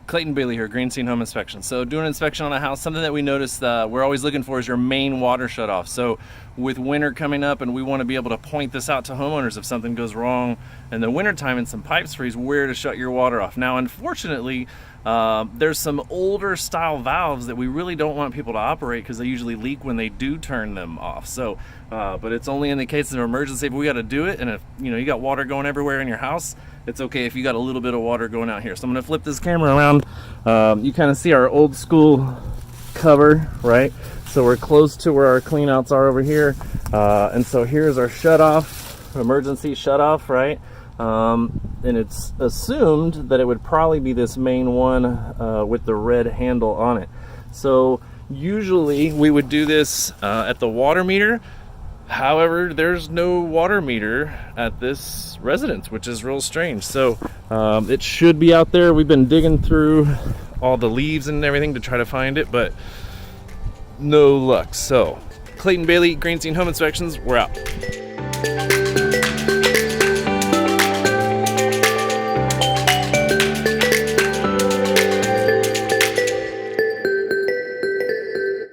Clayton Bailey here, Green Scene Home Inspection. So doing an inspection on a house, something that we noticed we're always looking for is your main water shutoff. So with winter coming up and we want to be able to point this out to homeowners if something goes wrong in the wintertime and some pipes freeze, where to shut your water off. Now, unfortunately, there's some older style valves that we really don't want people to operate because they usually leak when they do turn them off. So, but it's only in the case of emergency if we got to do it. And if you got water going everywhere in your house, it's okay if you got a little bit of water going out here. So I'm going to flip this camera around. You kind of see our old school cover, right? So we're close to where our cleanouts are over here. And so here's our shutoff, emergency shutoff, right? And it's assumed that it would probably be this main one with the red handle on it. So usually we would do this at the water meter. However, there's no water meter at this residence, which is real strange. So it should be out there. We've been digging through all the leaves and everything to try to find it, but no luck. So Clayton Bailey, Green Scene Home Inspections, we're out.